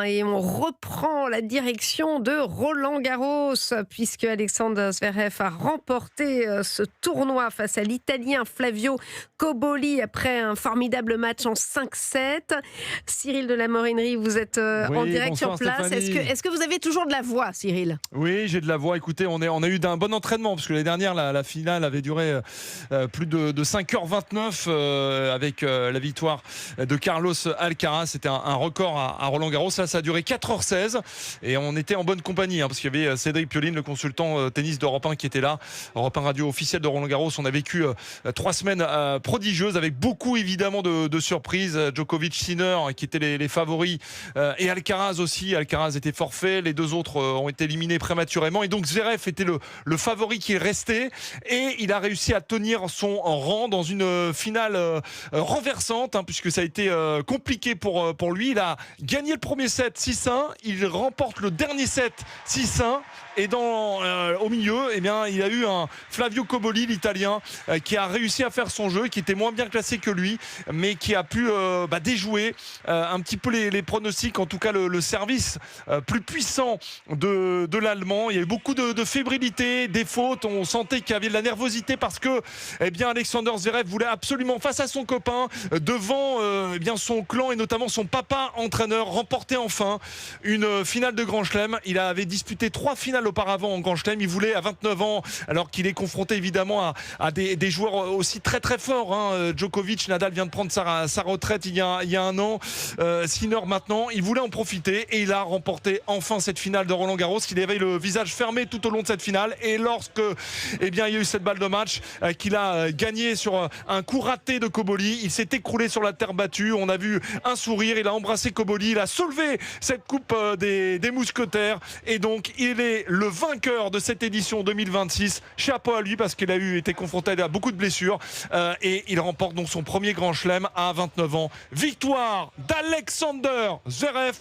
Et on reprend la direction de Roland-Garros puisque Alexander Zverev a remporté ce tournoi face à l'Italien Flavio Cobolli après un formidable match en 5-7. Cyril de la Morinerie, vous êtes en direct sur place. Est-ce que vous avez toujours de la voix, Cyril ? Oui, j'ai de la voix. Écoutez, on a eu d'un bon entraînement parce que l'année dernière, la finale avait duré plus de 5h29 avec la victoire de Carlos Alcaraz. C'était un record à Roland-Garros. Ça a duré 4h16 et on était en bonne compagnie parce qu'il y avait Cédric Pioline, le consultant tennis d'Europe 1 qui était là. Europe 1 radio officielle de Roland-Garros. On a vécu 3 semaines prodigieuses avec beaucoup évidemment de surprises. Djokovic, Sinner qui étaient les favoris et Alcaraz aussi. Alcaraz était forfait. Les deux autres ont été éliminés prématurément et donc Zverev était le favori qui est resté et il a réussi à tenir son rang dans une finale renversante puisque ça a été compliqué pour lui. Il a gagné le premier set 6-1, il remporte le dernier set 6-1 et au milieu il a eu un Flavio Cobolli, l'Italien, qui a réussi à faire son jeu, qui était moins bien classé que lui mais qui a pu déjouer un petit peu les pronostics, en tout cas le service plus puissant de l'Allemand. Il y a eu beaucoup de fébrilité, des fautes, on sentait qu'il y avait de la nervosité parce que Alexander Zverev voulait absolument, face à son copain, devant son clan et notamment son papa entraîneur, remporter enfin une finale de Grand Chelem. Il avait disputé 3 finales auparavant en Grand Chelem. Il voulait, à 29 ans, alors qu'il est confronté évidemment à des joueurs aussi très très forts, Djokovic, Nadal vient de prendre sa retraite il y a un an, Sinner maintenant, il voulait en profiter et il a remporté enfin cette finale de Roland-Garros. Il avait le visage fermé tout au long de cette finale et lorsque il y a eu cette balle de match qu'il a gagné sur un coup raté de Cobolli, il s'est écroulé sur la terre battue. On a vu un sourire, il a embrassé Cobolli, il a soulevé cette coupe des mousquetaires et donc il est le vainqueur de cette édition 2026. Chapeau à lui parce qu'il a été confronté à beaucoup de blessures et il remporte donc son premier Grand Chelem à 29 ans. Victoire d'Alexander Zverev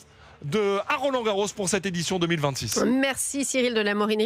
à Roland-Garros pour cette édition 2026. Merci Cyril de la Morinerie.